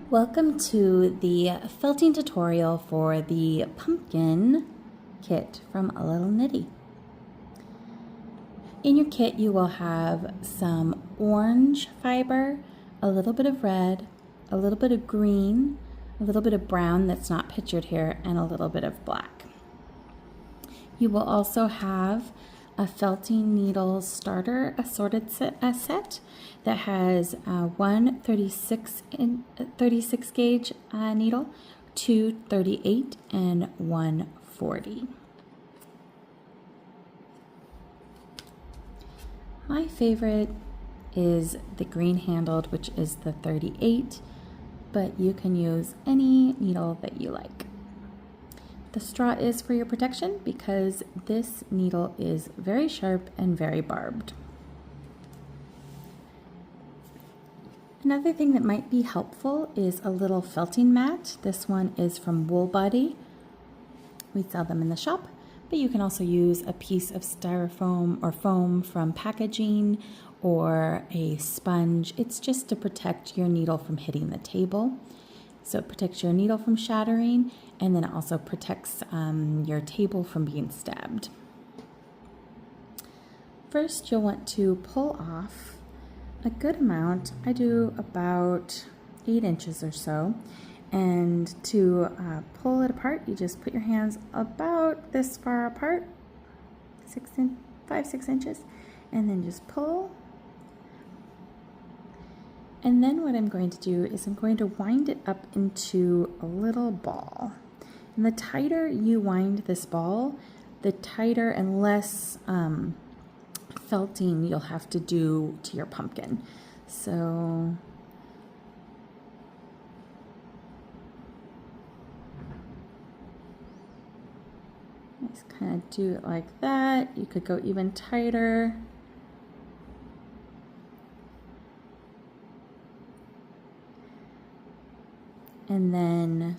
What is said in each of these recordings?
Welcome to the felting tutorial for the pumpkin kit from A Little Nitty. In your kit you will have some orange fiber, a little bit of red, a little bit of green, a little bit of brown that's not pictured here, and a little bit of black. You will also have a felting needle starter assorted set that has one 36 gauge needle, two 38, and one 40. My favorite is the green handled, which is the 38, but you can use any needle that you like. The straw is for your protection because this needle is very sharp and very barbed. Another thing that might be helpful is a little felting mat. This one is from Wool Buddy. We sell them in the shop, but you can also use a piece of styrofoam or foam from packaging or a sponge. It's just to protect your needle from hitting the table. So it protects your needle from shattering, and then it also protects your table from being stabbed. First, you'll want to pull off a good amount. I do about 8 inches or so. And to pull it apart, you just put your hands about this far apart, 5, 6 inches, and then just pull. And then what I'm going to do is I'm going to wind it up into a little ball. And the tighter you wind this ball, the tighter and less felting you'll have to do to your pumpkin. So just kind of do it like that. You could go even tighter. And then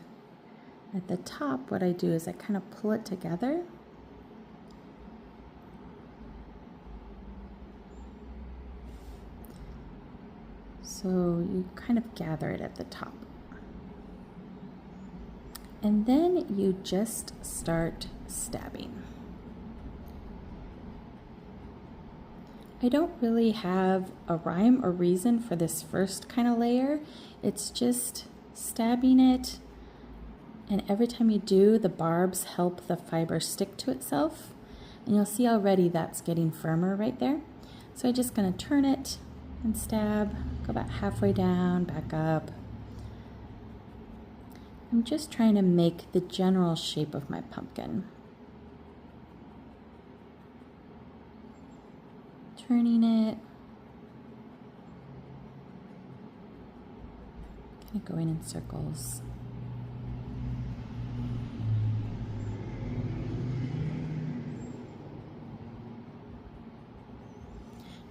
at the top, what I do is I kind of pull it together. So you kind of gather it at the top. And then you just start stabbing. I don't really have a rhyme or reason for this first kind of layer. It's just stabbing it, and every time you do, the barbs help the fiber stick to itself, and you'll see already that's getting firmer right there. So I'm just going to turn it and stab, go about halfway down, back up. I'm just trying to make the general shape of my pumpkin. Turning it, kind of going in circles.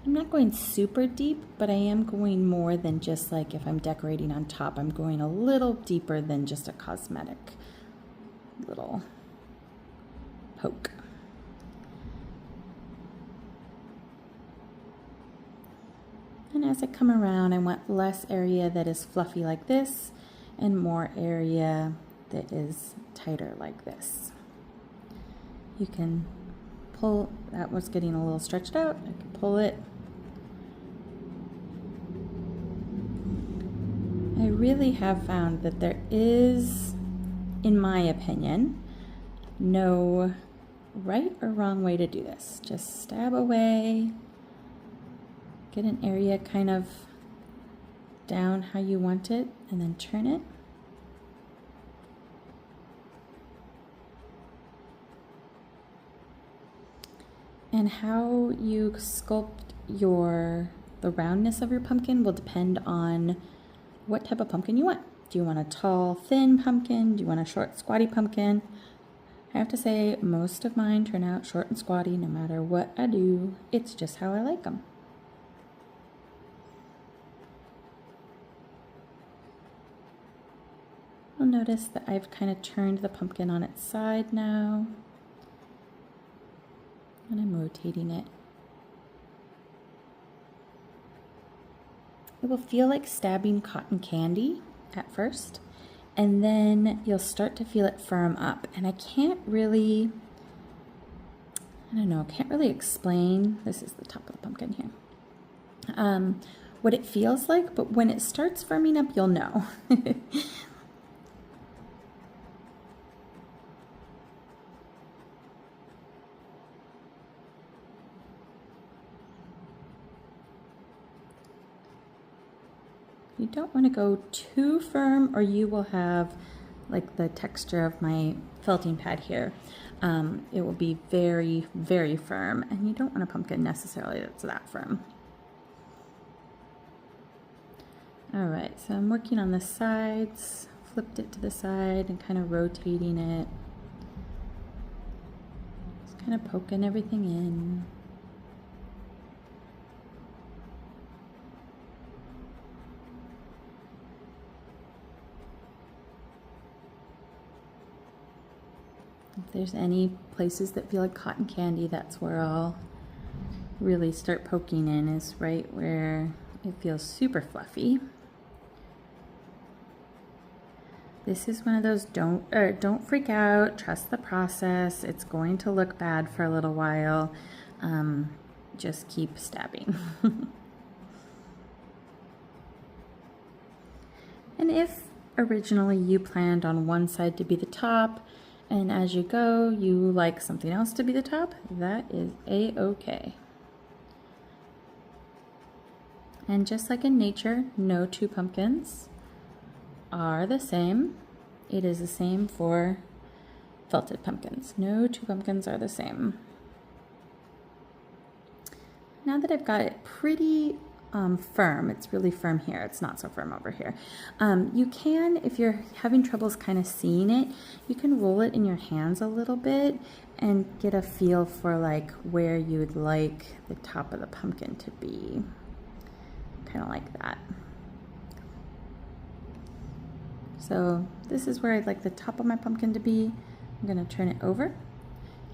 I'm not going super deep, but I am going more than just like if I'm decorating on top. I'm going a little deeper than just a cosmetic little poke. And as I come around, I want less area that is fluffy like this and more area that is tighter like this. You can pull, that was getting a little stretched out, I can pull it. I really have found that there is, in my opinion, no right or wrong way to do this. Just stab away. Get an area kind of down how you want it, and then turn it. And how you sculpt the roundness of your pumpkin will depend on what type of pumpkin you want. Do you want a tall, thin pumpkin? Do you want a short, squatty pumpkin? I have to say, most of mine turn out short and squatty no matter what I do. It's just how I like them. You'll notice that I've kind of turned the pumpkin on its side now, and I'm rotating it. It will feel like stabbing cotton candy, at first, and then you'll start to feel it firm up. And I can't really explain. This is the top of the pumpkin here. What it feels like, but when it starts firming up, you'll know. You don't want to go too firm, or you will have like the texture of my felting pad here. It will be very, very firm, and you don't want a pumpkin necessarily that's that firm. All right, so I'm working on the sides, flipped it to the side and kind of rotating it. Just kind of poking everything in. If there's any places that feel like cotton candy, that's where I'll really start poking in, is right where it feels super fluffy. This is one of those don't freak out, trust the process. It's going to look bad for a little while. Just keep stabbing. And if originally you planned on one side to be the top, and as you go, you like something else to be the top, that is a-okay. And just like in nature, no two pumpkins are the same. It is the same for felted pumpkins. No two pumpkins are the same. Now that I've got it pretty firm, it's really firm here, it's not so firm over here. You can, if you're having troubles kind of seeing it, you can roll it in your hands a little bit and get a feel for like where you would like the top of the pumpkin to be. Kind of like that. So this is where I'd like the top of my pumpkin to be. I'm going to turn it over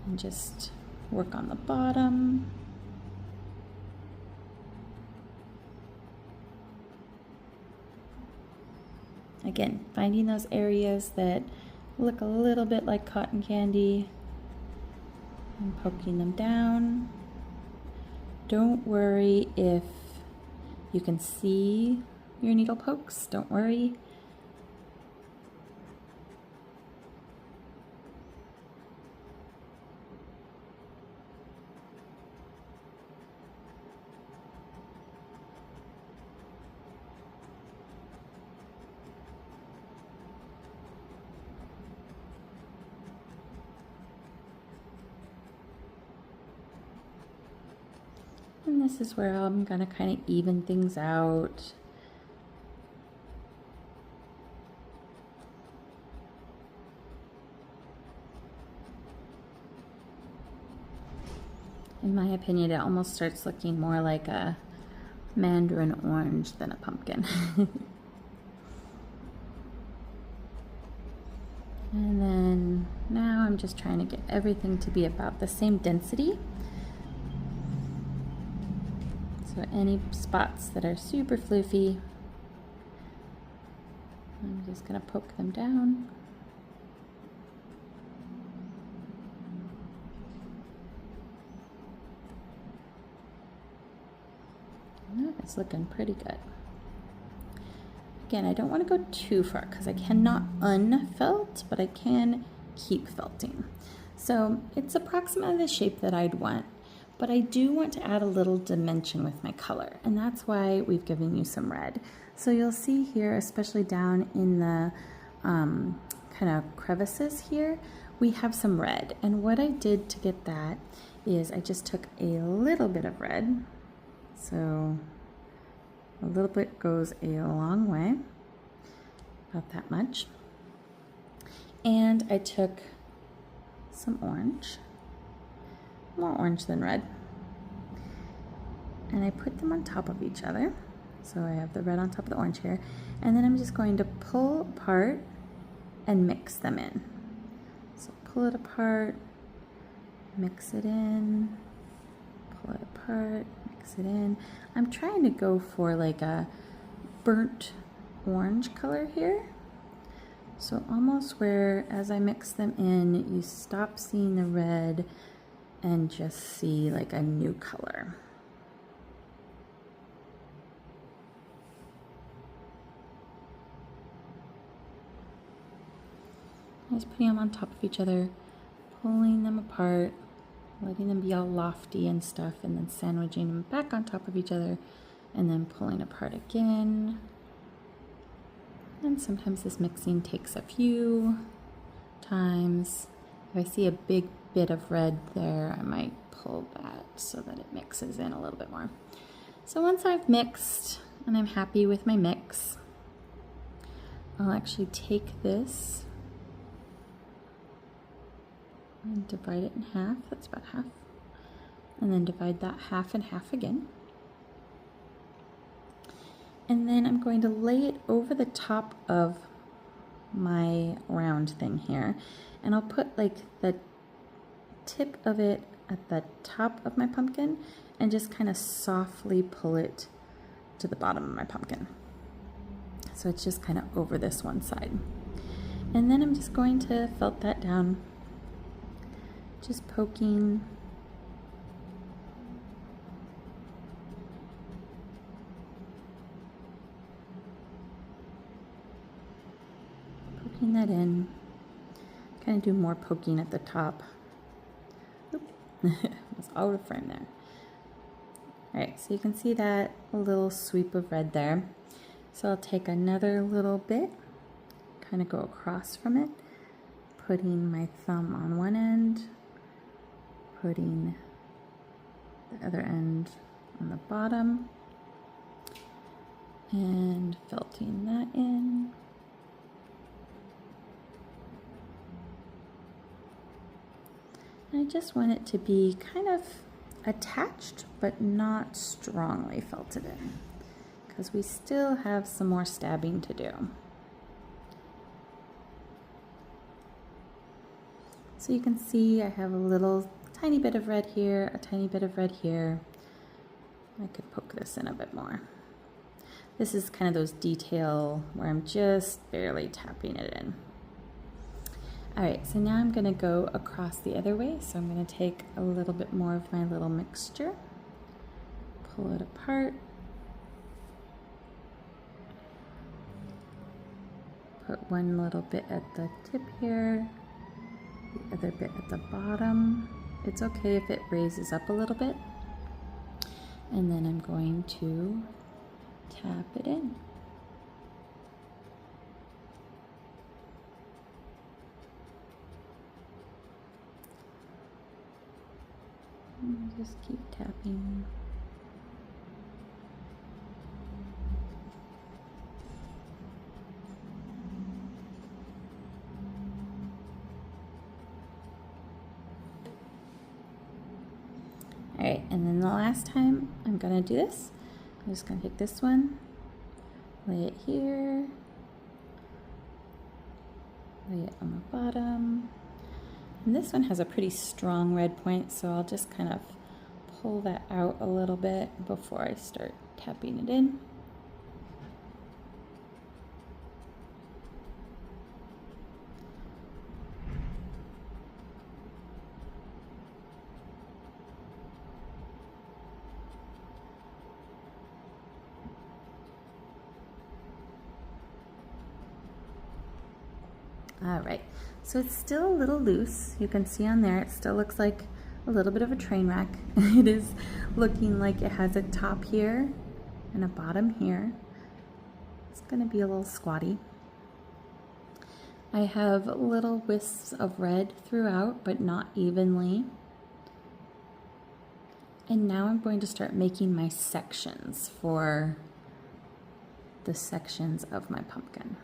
and just work on the bottom. Again, finding those areas that look a little bit like cotton candy and poking them down. Don't worry if you can see your needle pokes, don't worry. And this is where I'm going to kind of even things out. In my opinion, it almost starts looking more like a mandarin orange than a pumpkin. And then now I'm just trying to get everything to be about the same density. So any spots that are super floofy, I'm just going to poke them down. That is looking pretty good. Again, I don't want to go too far because I cannot unfelt, but I can keep felting. So it's approximately the shape that I'd want. But I do want to add a little dimension with my color, and that's why we've given you some red. So you'll see here, especially down in the kind of crevices here, we have some red. And what I did to get that is I just took a little bit of red. So a little bit goes a long way, about that much. And I took some orange. More orange than red, and I put them on top of each other. So I have the red on top of the orange here, and then I'm just going to pull apart and mix them in. So pull it apart, mix it in, pull it apart, mix it in. I'm trying to go for like a burnt orange color here. So almost where, as I mix them in, you stop seeing the red and just see like a new color. Just putting them on top of each other, pulling them apart, letting them be all lofty and stuff, and then sandwiching them back on top of each other, and then pulling apart again. And sometimes this mixing takes a few times. If I see a big bit of red there, I might pull that so that it mixes in a little bit more. So once I've mixed and I'm happy with my mix, I'll actually take this and divide it in half. That's about half. And then divide that half in half again. And then I'm going to lay it over the top of my round thing here. And I'll put like the tip of it at the top of my pumpkin and just kind of softly pull it to the bottom of my pumpkin. So it's just kind of over this one side. And then I'm just going to felt that down, just poking. Poking that in. Kind of do more poking at the top. Was out of frame there. Alright, so you can see that little sweep of red there. So I'll take another little bit, kind of go across from it, putting my thumb on one end, putting the other end on the bottom, and felting that in. I just want it to be kind of attached, but not strongly felted in, because we still have some more stabbing to do. So you can see I have a little tiny bit of red here, a tiny bit of red here. I could poke this in a bit more. This is kind of those detail where I'm just barely tapping it in. All right, so now I'm gonna go across the other way. So I'm gonna take a little bit more of my little mixture, pull it apart, put one little bit at the tip here, the other bit at the bottom. It's okay if it raises up a little bit. And then I'm going to tap it in. And just keep tapping. All right, and then the last time I'm gonna do this, I'm just gonna take this one, lay it here, lay it on the bottom. And this one has a pretty strong red point, so I'll just kind of pull that out a little bit before I start tapping it in. All right, so it's still a little loose. You can see on there, it still looks like a little bit of a train wreck. It is looking like it has a top here and a bottom here. It's gonna be a little squatty. I have little wisps of red throughout, but not evenly. And now I'm going to start making my sections for the sections of my pumpkin.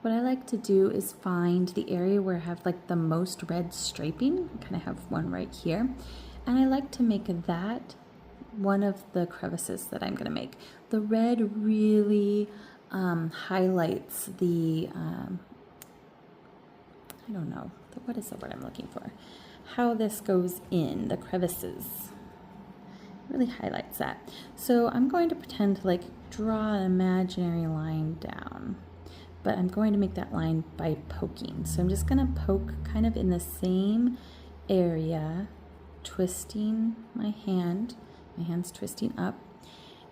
What I like to do is find the area where I have like the most red striping. I kind of have one right here. And I like to make that one of the crevices that I'm gonna make. The red really highlights the, I don't know, what is the word I'm looking for? How this goes in, the crevices. It really highlights that. So I'm going to pretend to like draw an imaginary line down, but I'm going to make that line by poking. So I'm just gonna poke kind of in the same area, twisting my hand's twisting up,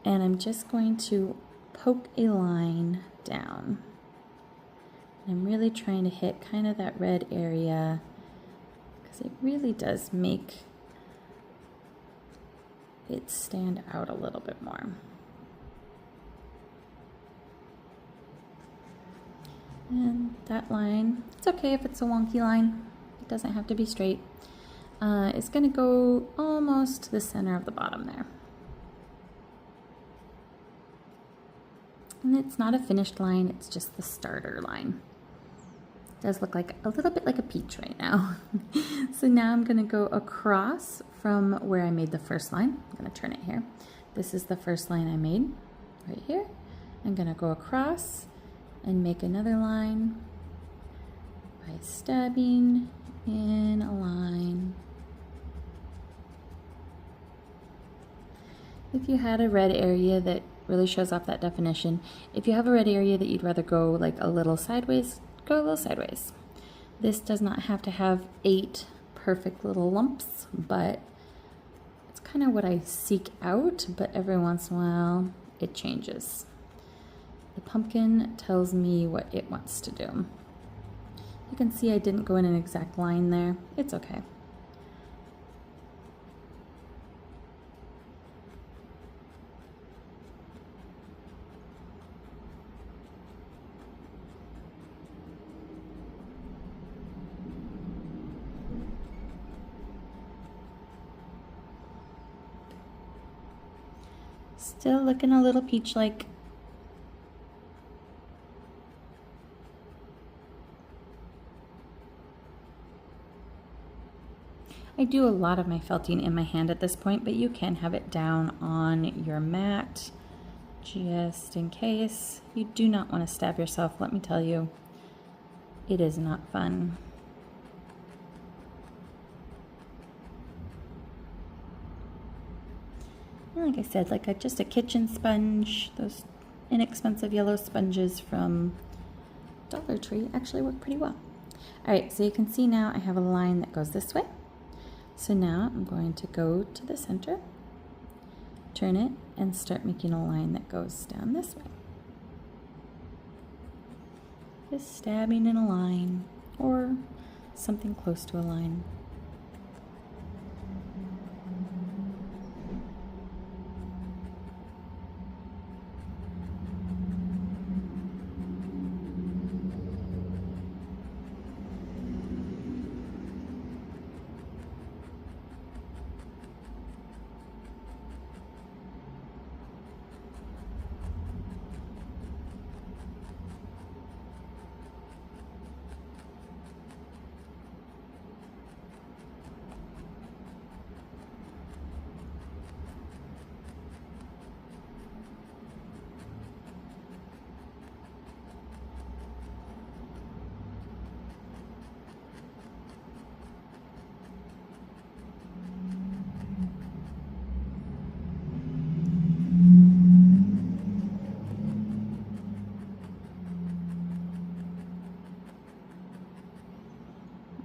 and I'm just going to poke a line down. I'm really trying to hit kind of that red area because it really does make it stand out a little bit more. And that line, it's okay if it's a wonky line. It doesn't have to be straight. It's going to go almost to the center of the bottom there. And it's not a finished line, it's just the starter line. It does look like a little bit like a peach right now. So now I'm going to go across from where I made the first line. I'm going to turn it here. This is the first line I made right here. I'm going to go across and make another line by stabbing in a line. If you had a red area that really shows off that definition, if you have a red area that you'd rather go like a little sideways, go a little sideways. This does not have to have 8 perfect little lumps, but it's kind of what I seek out, but every once in a while it changes. The pumpkin tells me what it wants to do. You can see I didn't go in an exact line there. It's okay. Still looking a little peach-like. I do a lot of my felting in my hand at this point, but you can have it down on your mat just in case. You do not want to stab yourself, let me tell you. It is not fun. And like I said, like just a kitchen sponge, those inexpensive yellow sponges from Dollar Tree actually work pretty well. All right, so you can see now I have a line that goes this way. So now I'm going to go to the center, turn it, and start making a line that goes down this way. Just stabbing in a line or something close to a line.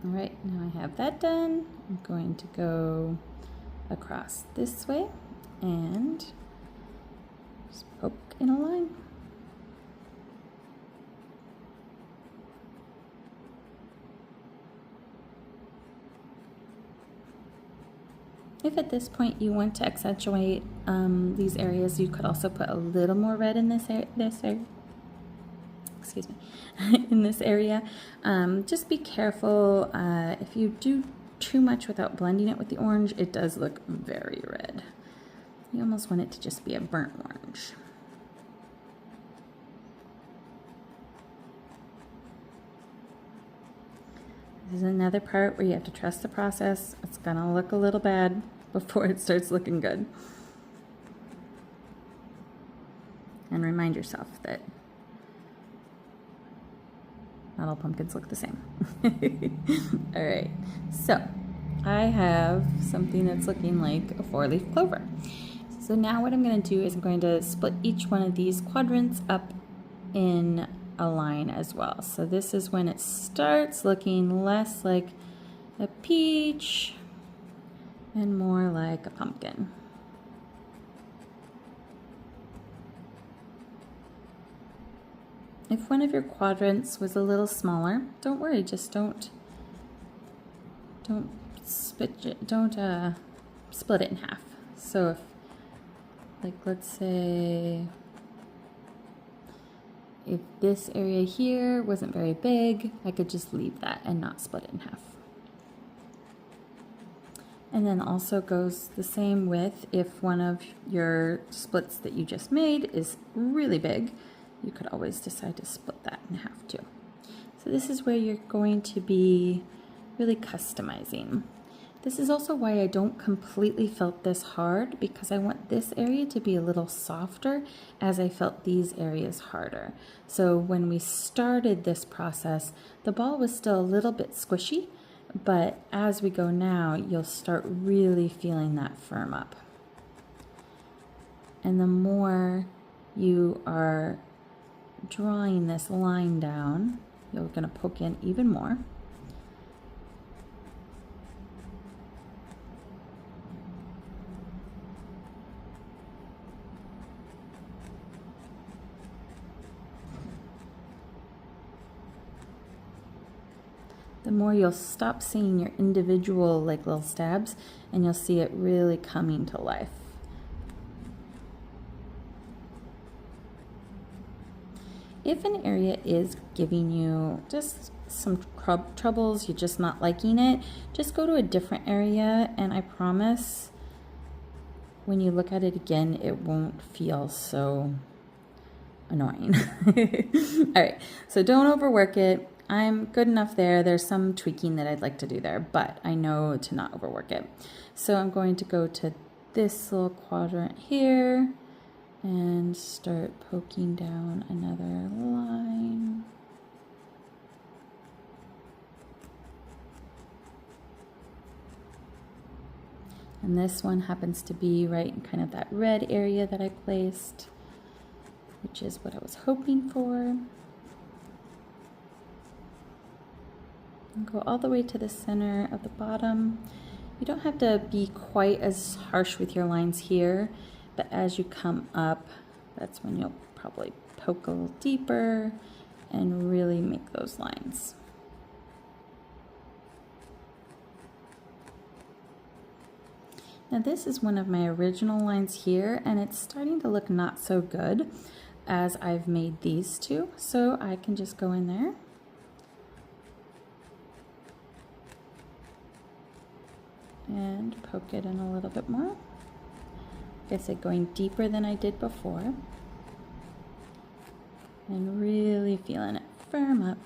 All right, now I have that done. I'm going to go across this way and just poke in a line. If at this point you want to accentuate these areas, you could also put a little more red in this area. Excuse me, in this area. Just be careful. If you do too much without blending it with the orange, it does look very red. You almost want it to just be a burnt orange. This is another part where you have to trust the process. It's gonna look a little bad before it starts looking good. And remind yourself that not all pumpkins look the same. All right, so I have something that's looking like a 4-leaf clover. So now what I'm going to do is I'm going to split each one of these quadrants up in a line as well. So this is when it starts looking less like a peach and more like a pumpkin. If one of your quadrants was a little smaller, don't worry, just don't split it in half. So if, like, let's say if this area here wasn't very big, I could just leave that and not split it in half. And then also goes the same with if one of your splits that you just made is really big, you could always decide to split that in half too. So this is where you're going to be really customizing. This is also why I don't completely felt this hard, because I want this area to be a little softer as I felt these areas harder. So when we started this process, the ball was still a little bit squishy, but as we go now, you'll start really feeling that firm up. And the more you are drawing this line down, you're going to poke in even more. The more you'll stop seeing your individual like little stabs, and you'll see it really coming to life. If an area is giving you just some troubles, you're just not liking it, just go to a different area, and I promise when you look at it again, it won't feel so annoying. All right, so don't overwork it. I'm good enough there. There's some tweaking that I'd like to do there, but I know to not overwork it. So I'm going to go to this little quadrant here and start poking down another line. And this one happens to be right in kind of that red area that I placed, which is what I was hoping for. And go all the way to the center of the bottom. You don't have to be quite as harsh with your lines here, but as you come up, that's when you'll probably poke a little deeper and really make those lines. Now this is one of my original lines here, and it's starting to look not so good as I've made these two, so I can just go in there and poke it in a little bit more. Like I said, going deeper than I did before and really feeling it firm up.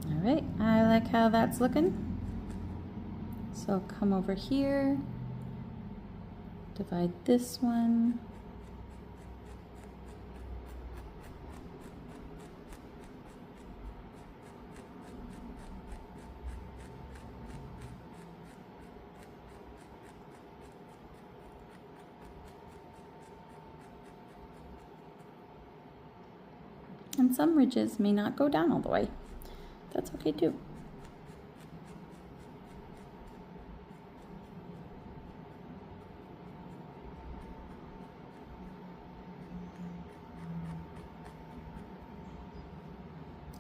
All right, I like how that's looking. So I'll come over here, divide this one. And some ridges may not go down all the way. That's okay too.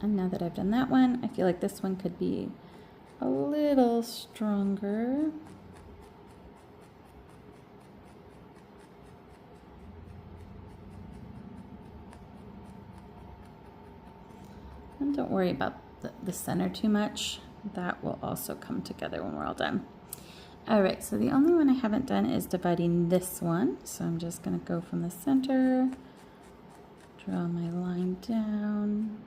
And now that I've done that one, I feel like this one could be a little stronger. And don't worry about the center too much. That will also come together when we're all done. All right, so the only one I haven't done is dividing this one. So I'm just gonna go from the center, draw my line down.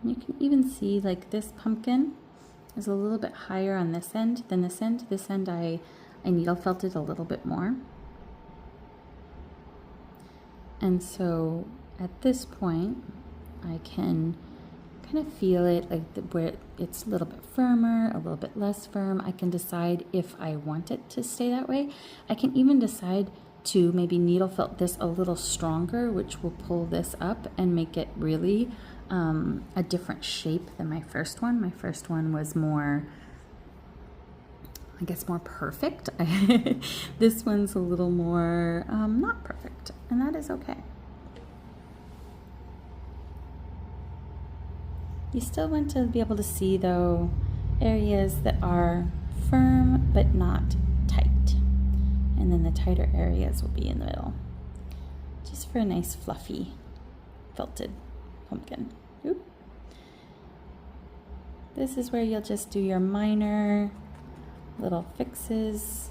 You can even see like this pumpkin is a little bit higher on this end than this end. This end I needle felted a little bit more. And so at this point, I can kind of feel it like where it's a little bit firmer, a little bit less firm. I can decide if I want it to stay that way. I can even decide to maybe needle felt this a little stronger, which will pull this up and make it really a different shape than my first one. My first one was more, I guess, more perfect. This one's a little more not perfect, and that is okay. You still want to be able to see, though, areas that are firm but not tight. And then the tighter areas will be in the middle. Just for a nice fluffy felted pumpkin. Oop. This is where you'll just do your minor little fixes.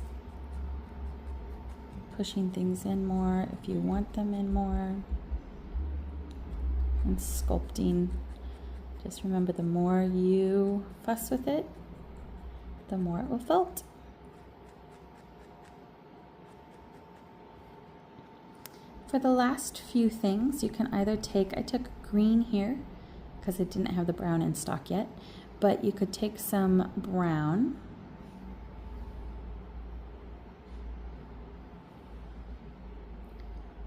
Pushing things in more if you want them in more. And sculpting. Just remember, the more you fuss with it, the more it will felt. For the last few things, you can either take, I took green here because I didn't have the brown in stock yet, but you could take some brown.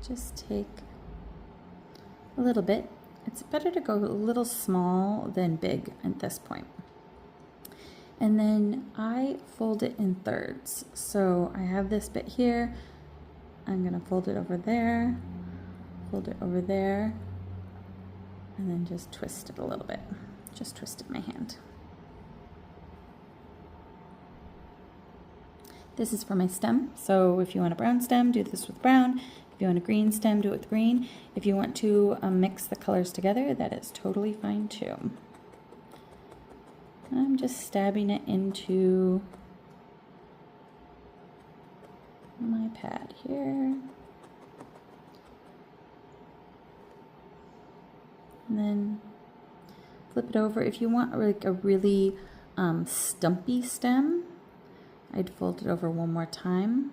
Just take a little bit. It's better to go a little small than big at this point. And then I fold it in thirds. So I have this bit here. I'm going to fold it over there, fold it over there, and then just twist it a little bit. Just twist it in my hand. This is for my stem. So if you want a brown stem, do this with brown. If you want a green stem, do it with green. If you want to mix the colors together, that is totally fine too. I'm just stabbing it into my pad here. And then flip it over. If you want like a really stumpy stem, I'd fold it over one more time.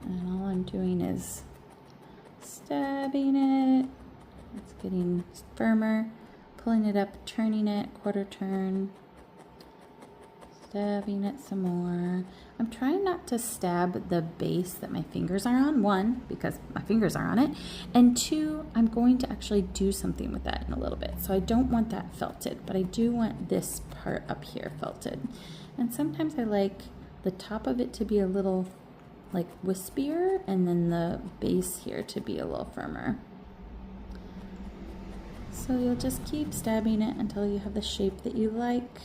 And all I'm doing is stabbing it. It's getting firmer, pulling it up, turning it, quarter turn, stabbing it some more. I'm trying not to stab the base that my fingers are on, one, because my fingers are on it, and two, I'm going to actually do something with that in a little bit. So I don't want that felted, but I do want this part up here felted. And sometimes I like the top of it to be a little like wispier, and then the base here to be a little firmer. So you'll just keep stabbing it until you have the shape that you like.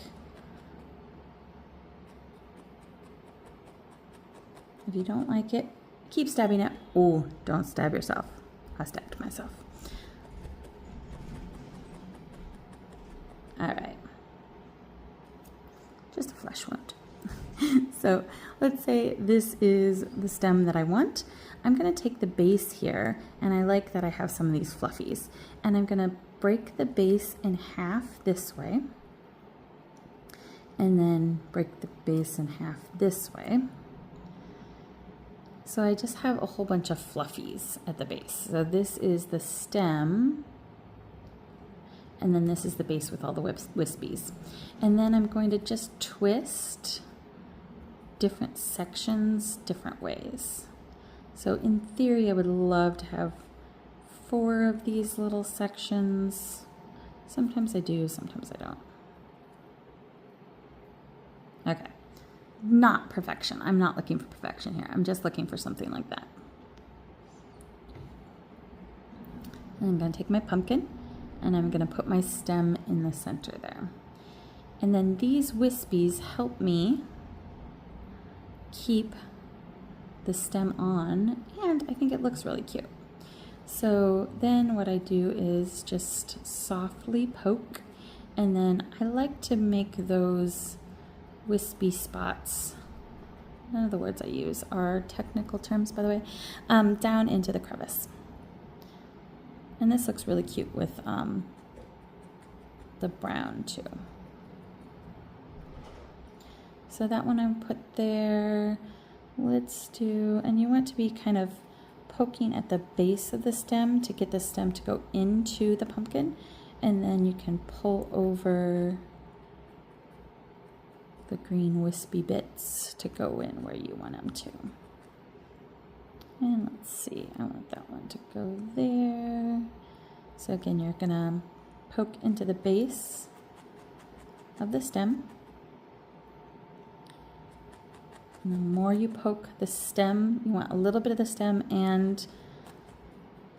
If you don't like it, keep stabbing it. Oh, don't stab yourself. I stabbed myself. All right. Just a flesh wound. So let's say this is the stem that I want. I'm going to take the base here, and I like that I have some of these fluffies, and I'm going to break the base in half this way, and then break the base in half this way. So I just have a whole bunch of fluffies at the base. So this is the stem, and then this is the base with all the wispies. And then I'm going to just twist different sections different ways. So in theory, I would love to have 4 of these little sections. Sometimes I do, sometimes I don't. Okay, not perfection. I'm not looking for perfection here. I'm just looking for something like that. And I'm going to take my pumpkin, and I'm going to put my stem in the center there. And then these wispies help me keep the stem on, and I think it looks really cute. So then what I do is just softly poke, and then I like to make those wispy spots. None of the words I use are technical terms, by the way, down into the crevice. And this looks really cute with the brown too. So that one I put there. Let's do, and you want to be kind of poking at the base of the stem to get the stem to go into the pumpkin, and then you can pull over the green wispy bits to go in where you want them to. And let's see, I want that one to go there. So again, you're gonna poke into the base of the stem. And the more you poke the stem, you want a little bit of the stem and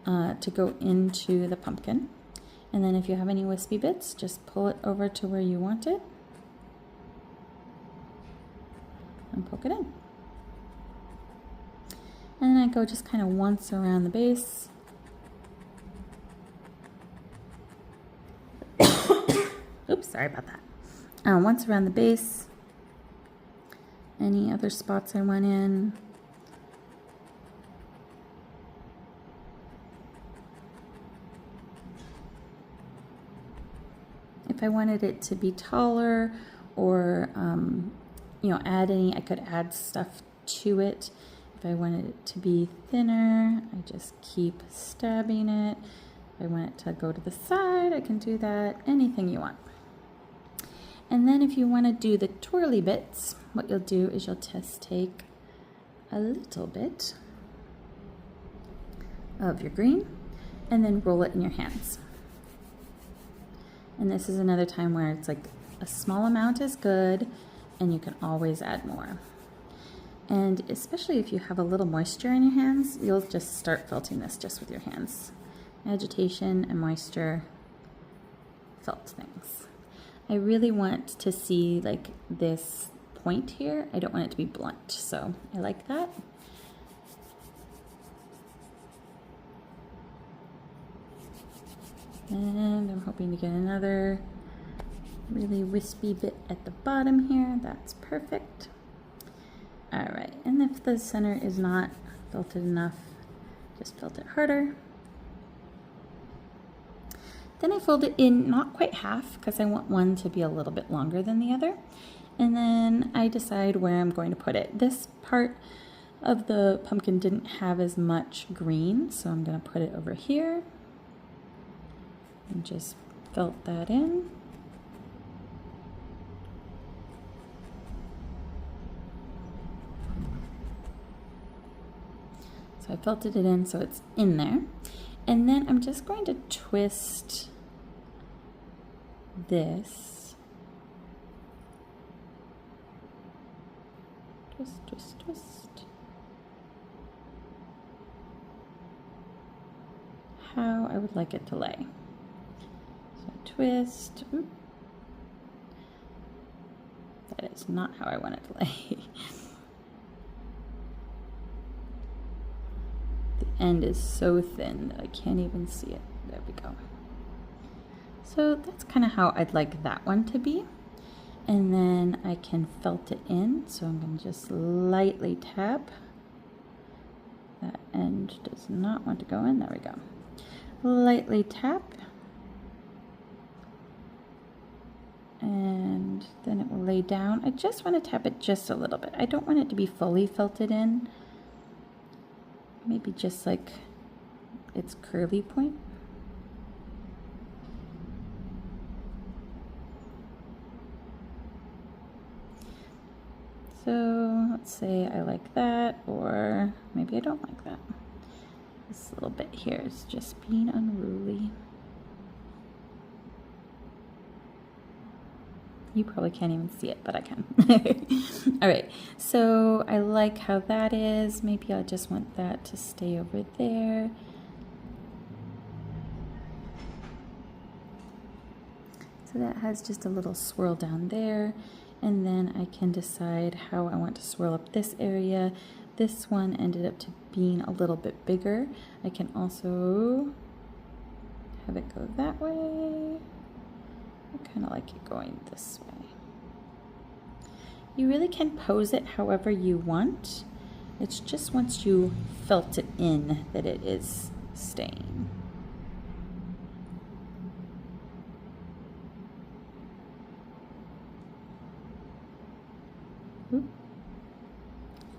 to go into the pumpkin. And then if you have any wispy bits, just pull it over to where you want it and poke it in. And then I go just kind of once around the base. Oops, sorry about that. Once around the base. Any other spots I went in. If I wanted it to be taller or, add any, I could add stuff to it. If I wanted it to be thinner, I just keep stabbing it. If I want it to go to the side, I can do that. Anything you want. And then if you want to do the twirly bits, what you'll do is you'll just take a little bit of your green and then roll it in your hands. And this is another time where it's like a small amount is good and you can always add more. And especially if you have a little moisture in your hands, you'll just start felting this just with your hands. Agitation and moisture felt things. I really want to see like this point here. I don't want it to be blunt, so I like that. And I'm hoping to get another really wispy bit at the bottom here. That's perfect. All right, and if the center is not felted enough, just felt it harder. Then I fold it in not quite half because I want one to be a little bit longer than the other. And then I decide where I'm going to put it. This part of the pumpkin didn't have as much green, so I'm going to put it over here and just felt that in. So I felted it in so it's in there. And then I'm just going to twist this. Twist, twist, twist. How I would like it to lay. So twist. Oop. That is not how I want it to lay. The end is so thin that I can't even see it. There we go. So that's kind of how I'd like that one to be. And then I can felt it in. So I'm going to just lightly tap. That end does not want to go in. There we go. Lightly tap. And then it will lay down. I just want to tap it just a little bit. I don't want it to be fully felted in. Maybe just like its curly point. So let's say I like that, or maybe I don't like that. This little bit here is just being unruly. You probably can't even see it, but I can. All right, so I like how that is. Maybe I just want that to stay over there. So that has just a little swirl down there. And then I can decide how I want to swirl up this area. This one ended up to being a little bit bigger. I can also have it go that way. I kind of like it going this way. You really can pose it however you want. It's just once you felt it in that it is staying. Oop.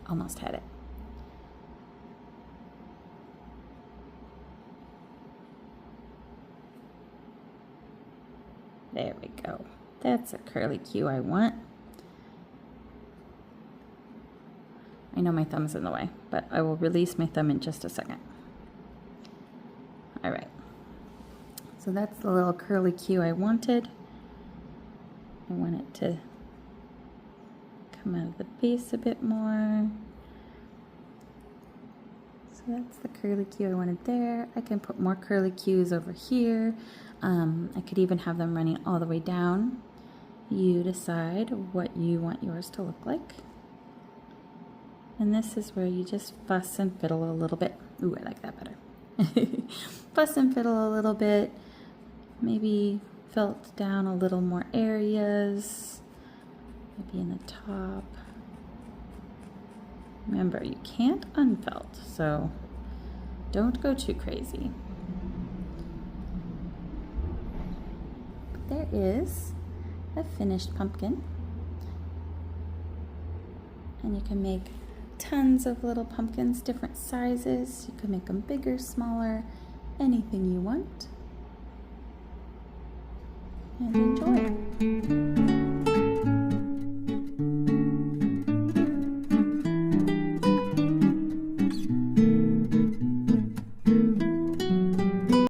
Almost had it. There we go. That's a curly Q I want. I know my thumb's in the way, but I will release my thumb in just a second. All right. So that's the little curly Q I wanted. I want it to come out of the base a bit more. So that's the curly Q I wanted there. I can put more curly Qs over here. I could even have them running all the way down. You decide what you want yours to look like. And this is where you just fuss and fiddle a little bit. Ooh, I like that better. Fuss and fiddle a little bit. Maybe felt down a little more areas. Maybe in the top. Remember, you can't unfelt, so don't go too crazy. There is a finished pumpkin. And you can make tons of little pumpkins, different sizes. You can make them bigger, smaller, anything you want. And enjoy.